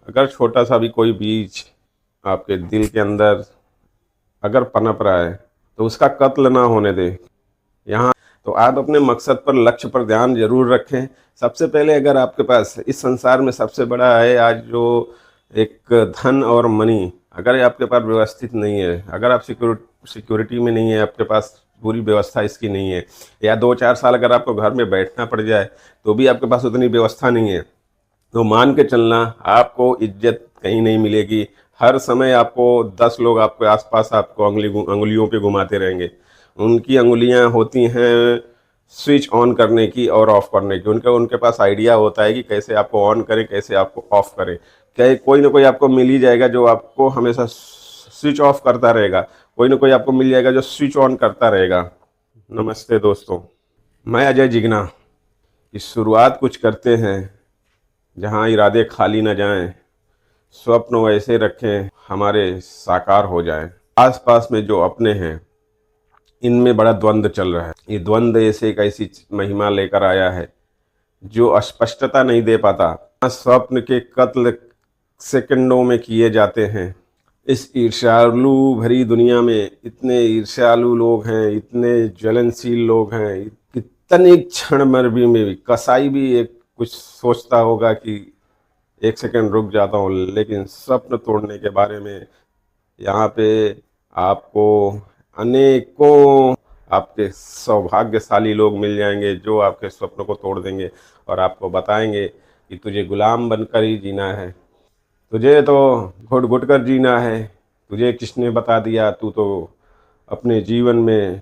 अगर छोटा सा भी कोई बीज आपके दिल के अंदर अगर पनप रहा है तो उसका कत्ल ना होने दें। यहाँ तो आप अपने मकसद पर, लक्ष्य पर ध्यान जरूर रखें। सबसे पहले अगर आपके पास इस संसार में सबसे बड़ा है आज जो एक धन और मनी, अगर ये आपके पास व्यवस्थित नहीं है, अगर आप सिक्योरिटी में नहीं है, आपके पास पूरी व्यवस्था इसकी नहीं है, या 2-4 साल अगर आपको घर में बैठना पड़ जाए तो भी आपके पास उतनी व्यवस्था नहीं है, तो मान के चलना आपको इज्जत कहीं नहीं मिलेगी। हर समय आपको 10 लोग आपके आसपास आपको अंगुलियों पे घुमाते रहेंगे। उनकी अंगुलियां होती हैं स्विच ऑन करने की और ऑफ करने की। उनके पास आइडिया होता है कि कैसे आपको ऑन करें, कैसे आपको ऑफ करें। क्या कोई ना कोई आपको मिल ही जाएगा जो आपको हमेशा स्विच ऑफ करता रहेगा, कोई ना कोई आपको मिल जाएगा जो स्विच ऑन करता रहेगा। नमस्ते दोस्तों, मैं अजय जिगना। इस शुरुआत कुछ करते हैं जहाँ इरादे खाली न जाएं, स्वप्न वैसे रखें हमारे साकार हो जाएं। आसपास में जो अपने हैं इनमें बड़ा द्वंद्व चल रहा है। ये द्वंद्व ऐसे एक ऐसी महिमा लेकर आया है जो अस्पष्टता नहीं दे पाता। स्वप्न के कत्ल सेकंडों में किए जाते हैं। इस ईर्ष्यालु भरी दुनिया में इतने ईर्ष्यालु लोग हैं, इतने ज्वलनशील लोग हैं, कितने क्षण मर भी में भी कसाई भी एक कुछ सोचता होगा कि एक सेकंड रुक जाता हूँ, लेकिन स्वप्न तोड़ने के बारे में यहाँ पे आपको अनेकों आपके सौभाग्यशाली लोग मिल जाएंगे जो आपके स्वप्न को तोड़ देंगे और आपको बताएंगे कि तुझे गुलाम बनकर ही जीना है, तुझे तो घुट घुट कर जीना है। तुझे किसने बता दिया, तू तो अपने जीवन में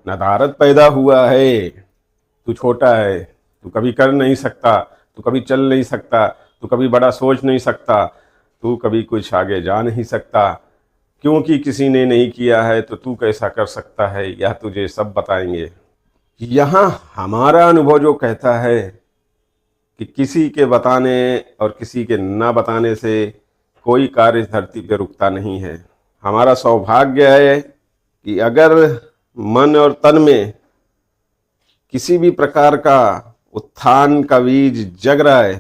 नदारद पैदा हुआ है, तू छोटा है, तू कभी कर नहीं सकता, तू कभी चल नहीं सकता, तू कभी बड़ा सोच नहीं सकता, तू कभी कुछ आगे जा नहीं सकता, क्योंकि किसी ने नहीं किया है तो तू कैसा कर सकता है, यह तुझे सब बताएंगे। यहाँ हमारा अनुभव जो कहता है कि किसी के बताने और किसी के ना बताने से कोई कार्य इस धरती पे रुकता नहीं है। हमारा सौभाग्य है कि अगर मन और तन में किसी भी प्रकार का उत्थान का बीज जग रहा है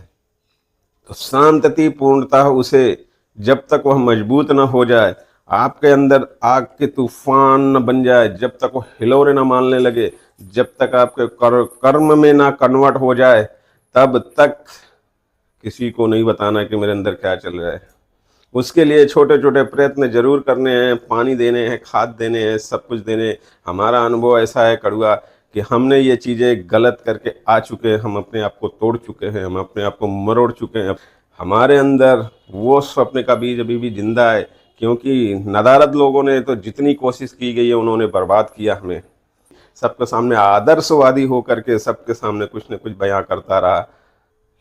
तो शांति पूर्णतः उसे, जब तक वह मजबूत न हो जाए, आपके अंदर आग के तूफान न बन जाए, जब तक वो हिलोरे न मारने लगे, जब तक आपके कर्म में ना कन्वर्ट हो जाए, तब तक किसी को नहीं बताना कि मेरे अंदर क्या चल रहा है। उसके लिए छोटे छोटे प्रयत्न जरूर करने हैं, पानी देने हैं, खाद देने हैं, सब कुछ देने। हमारा अनुभव ऐसा है कड़ुआ कि हमने ये चीज़ें गलत करके आ चुके हैं, हम अपने आप को तोड़ चुके हैं, हम अपने आप को मरोड़ चुके हैं। हमारे अंदर वो स्वप्न का बीज अभी भी जिंदा है, क्योंकि नदारद लोगों ने तो जितनी कोशिश की गई है उन्होंने बर्बाद किया हमें। सबके सामने आदर्शवादी होकर के सबके सामने कुछ न कुछ बयां करता रहा,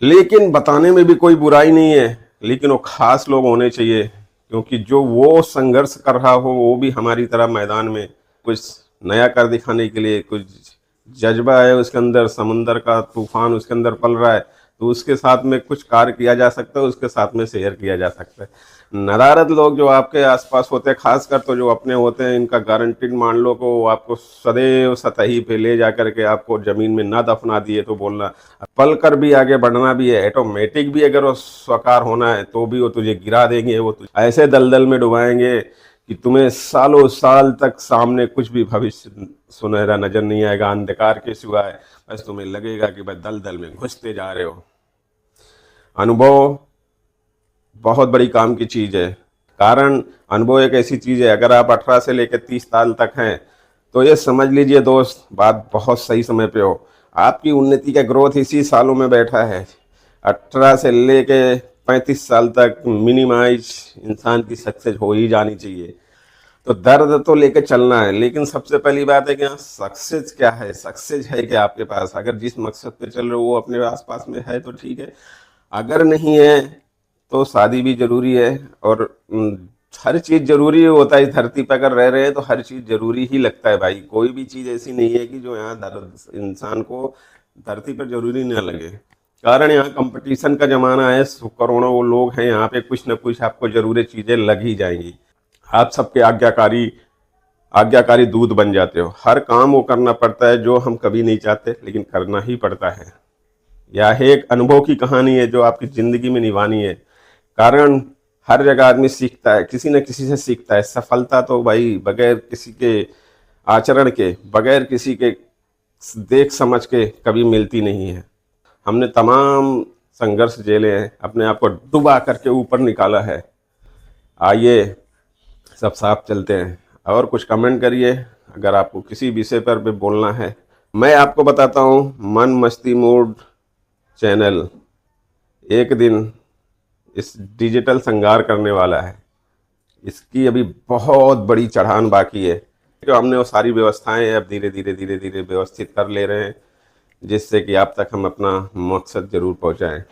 लेकिन बताने में भी कोई बुराई नहीं है, लेकिन वो खास लोग होने चाहिए, क्योंकि जो वो संघर्ष कर रहा हो वो भी हमारी तरह मैदान में कुछ नया कर दिखाने के लिए कुछ जज्बा है उसके अंदर, समंदर का तूफान उसके अंदर पल रहा है, तो उसके साथ में कुछ कार्य किया जा सकता है, उसके साथ में शेयर किया जा सकता है। नदारद लोग जो आपके आसपास होते हैं, खासकर तो जो अपने होते हैं, इनका गारंटीड मान लो को वो आपको सदैव सतही पे ले जा करके आपको जमीन में ना दफना दिए तो बोलना, पल कर भी आगे बढ़ना भी है, ऑटोमेटिक भी अगर वो साकार होना है तो भी वो तुझे गिरा देंगे, वो तुझे ऐसे दलदल में डुबाएंगे कि तुम्हें सालों साल तक सामने कुछ भी भविष्य सुनहरा नजर नहीं आएगा, अंधकार के सिवाय। बस तुम्हें लगेगा कि बस दलदल में घुसते जा रहे हो। अनुभव बहुत बड़ी काम की चीज़ है, कारण अनुभव एक ऐसी चीज़ है, अगर आप 18 से लेकर 30 साल तक हैं तो ये समझ लीजिए दोस्त, बात बहुत सही समय पे हो। आपकी उन्नति का ग्रोथ इसी सालों में बैठा है। 18 से लेके 35 साल तक मिनिमाइज इंसान की सक्सेस हो ही जानी चाहिए। तो दर्द तो लेके चलना है, लेकिन सबसे पहली बात है कि हाँ सक्सेस क्या है, सक्सेस है क्या आपके पास। अगर जिस मकसद पे चल रहे हो वो अपने आसपास में है तो ठीक है, अगर नहीं है तो शादी भी जरूरी है, और हर चीज़ जरूरी होता है। इस धरती पर अगर रह रहे हैं तो हर चीज़ जरूरी ही लगता है भाई। कोई भी चीज़ ऐसी नहीं है कि जो यहाँ इंसान को धरती पर जरूरी ना लगे, कारण यहाँ कंपटीशन का ज़माना है। करोड़ों लोग हैं यहाँ पे, कुछ न कुछ आपको जरूरी चीज़ें लग ही जाएंगी। आप सबके आज्ञाकारी दूत बन जाते हो। हर काम वो करना पड़ता है जो हम कभी नहीं चाहते, लेकिन करना ही पड़ता है। यह एक अनुभव की कहानी है जो आपकी ज़िंदगी में निभानी है। कारण हर जगह आदमी सीखता है, किसी न किसी से सीखता है। सफलता तो भाई बगैर किसी के आचरण के, बगैर किसी के देख समझ के कभी मिलती नहीं है। हमने तमाम संघर्ष झेले हैं, अपने आप को डुबा करके ऊपर निकाला है। आइए सब साथ चलते हैं। और कुछ कमेंट करिए अगर आपको किसी विषय पर भी बोलना है। मैं आपको बताता हूँ, मन मस्ती मूड चैनल एक दिन इस डिजिटल संगार करने वाला है। इसकी अभी बहुत बड़ी चढ़ान बाकी है, तो हमने वो सारी व्यवस्थाएं अब धीरे धीरे व्यवस्थित कर ले रहे हैं, जिससे कि आप तक हम अपना मकसद जरूर पहुंचाएं।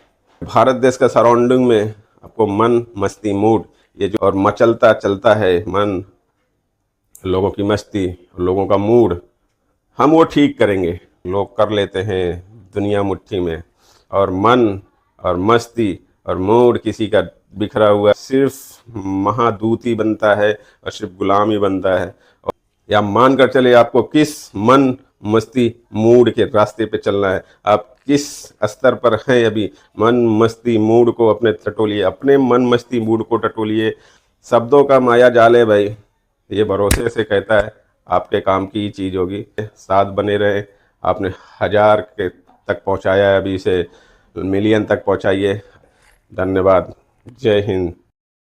भारत देश का सराउंडिंग में आपको मन मस्ती मूड ये जो और मचलता चलता है मन, लोगों की मस्ती, लोगों का मूड, हम वो ठीक करेंगे। लोग कर लेते हैं दुनिया मुट्ठी में, और मन और मस्ती और मूड किसी का बिखरा हुआ सिर्फ महादूत ही बनता है और सिर्फ गुलाम ही बनता है। या मान कर चले आपको किस मन मस्ती मूड के रास्ते पे चलना है, आप किस स्तर पर हैं अभी। मन मस्ती मूड को अपने टटोलिए, अपने मन मस्ती मूड को टटोलिए। शब्दों का माया जाल है भाई, ये भरोसे से कहता है आपके काम की ही चीज़ होगी। साथ बने रहे, आपने 1000 के तक पहुंचाया है, अभी इसे मिलियन तक पहुंचाइए। धन्यवाद। जय हिंद।